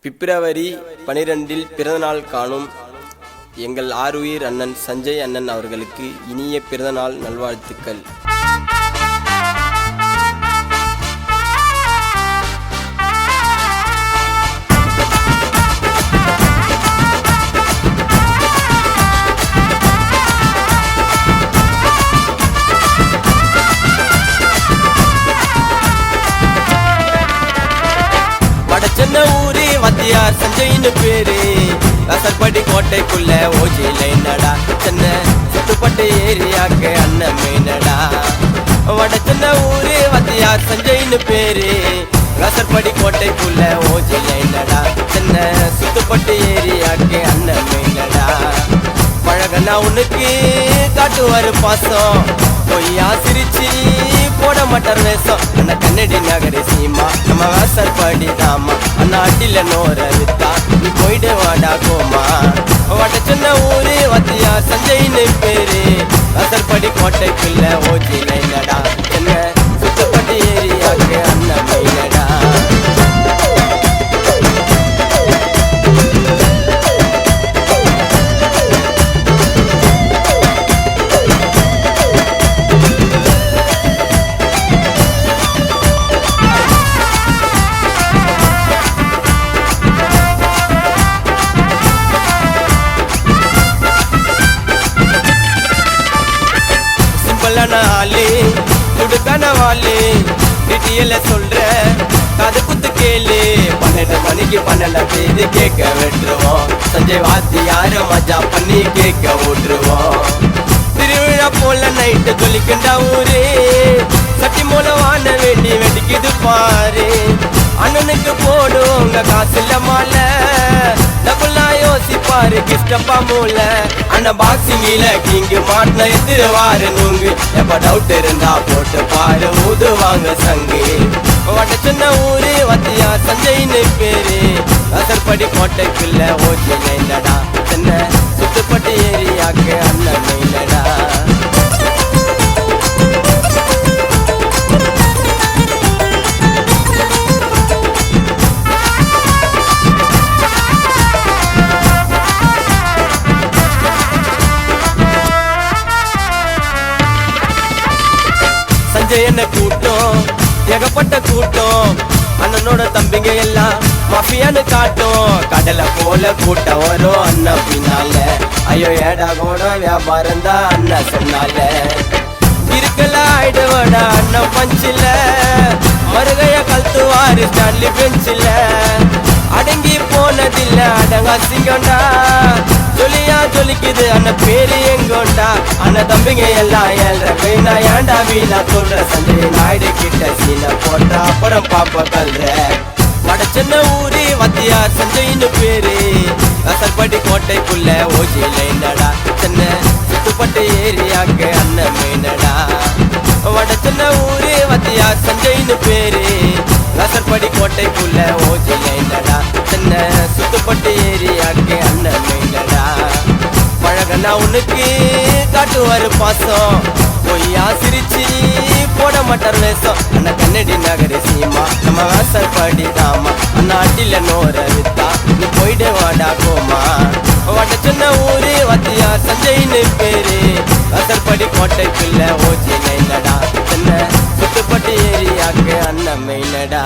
பிப்ரவரி 12 பிறந்தநாள் காணும் எங்கள் ஆருயிர் அண்ணன் சஞ்சய் அண்ணன் அவர்களுக்கு இனிய பிறந்தநாள் நல்வாழ்த்துக்கள். சின்ன ஊரே வத்தியார் சஞ்சயின்னு பேரு, ரசற்படி கோட்டைக்குள்ள ஓஜில என்னடா சின்ன சுத்துப்பட்ட ஏரியாக்கு அண்ணன் மீனடா. வட சின்ன ஊரே வத்தியார் சஞ்சயின்னு பேரு, ரசற்படி கோட்டைக்குள்ள ஓஜில என்னடா சின்ன சுத்துப்பட்ட ஏரியாக்கு அண்ணன் மீனடா. பழகனா உனக்கு காட்டுவாரு பாசம், பொய்யா சிரிச்சு போட மாட்டார் வேஷம். அந்த கன்னடி நகர சீமா நம்ம வாசற்படி தாமா, அந்த அட்டில நோர வித்தா நீ போயிடு வாடா கோமா. வட சின்ன ஊரு வத்தியா சஞ்சயின்னு பேரு, வாசற்படி கோட்டைக்குள்ள ஓஜில என்னடா என்ன சுத்தப்பட்டி ஏரியாக்கு அண்ணன் மைனடா. துடுக்கானவாளு டிடிஎல்ல சொல்ற காது குத்து கேளு. 12 மணிக்கு 12 பேரு கேட்க வெட்டுருவோம், சஞ்சய் வாத்தி யார மஜா பண்ணி கேட்க விட்டுருவோம். திருவிழா போல நைட்டு சொல்லிக்கின்ற ஊரே, சட்டி மூலவான வேண்டி வெடிக்குது பாரு. அண்ணனுக்கு போடுவோங்க காசுல மாலை, டபுளா யோசிப்பாரு கிருஷ்ணப்பா மூல. அண்ணன் பாக்ஸிங்கில கிங்கு மாட்டின எதிர்வாரு நூங்கு, எப்ப டவுட் இருந்தா போட்டு பாரு ஊதுவாங்க சங்கு. வட சின்ன ஊரு வத்தியா சஞ்சயின்னு பேரு, ரசற்படி கோட்டைக்குள்ள ஓஜில என்னடா சின்ன சுத்துப்பட்டி ஏரியாக்கு அண்ணன் மைனடா. என்ன கூட்டம் ஏகப்பட்ட கூட்டம், அண்ணனோட தம்பிங்க எல்லாம் மாஃபியான்னு காட்டும். கடலை போல கூட்டம் வரும் அண்ணன் பின்னால, ஐயோ ஏடா கூட வியாபாரம் தான் அண்ணன் சொன்னால. இருக்கல ஆயிடுவடா அண்ணன் பஞ்சில, மருகைய கழுத்துவாரு ஸ்டான்லி பெஞ்சில. அடங்கி போனதில்ல அடங்கா சிங்கண்டா, ஜொலியா ஜொலிக்குது அண்ணன் பேரு எங்கோண்டா. அண்ணன் தம்பிங்க எல்லாம் ஏழ்ற பெயினா ஏண்டா வீணா சொல்ற. சஞ்சய் நாயுடு கிட்ட சீன போட்டா அப்புறம் பாப்ப கல்ற. வட சின்ன ஊரே வத்தியா சஞ்சயின்னு பேரு, ரசற்படி கோட்டைக்குள்ள ஓஜில என்னடா சின்ன சுத்துப்பட்ட ஏரியாக்கு அண்ணன் மீனடா. வட சின்ன ஊரே வத்தியா சஞ்சயின்னு பேரு, ரசற்படி கோட்டைக்குள்ள ஓஜில என்னடா சின்ன சுத்துப்பட்ட ஏரியாக்கு அண்ணன் மீனடா. பழகனா உனக்கு காட்டுவாரு பாசம், பொய்யா சிரிச்சு போட மாட்டார் வேஷம். அந்த கன்னடி நகர சீமா நம்ம வாசற்படி தாமா, அந்த அட்டில நோர வித்தா நீ போயிடு வாடா கோமா. வட சின்ன ஊரு வத்தியா சஞ்சயின்னு பேரு, வாசற்படி கோட்டைக்குள்ள ஓஜில என்னடா சின்ன சுத்துப்பட்டி ஏரியாக்கு அண்ணன் மைனடா.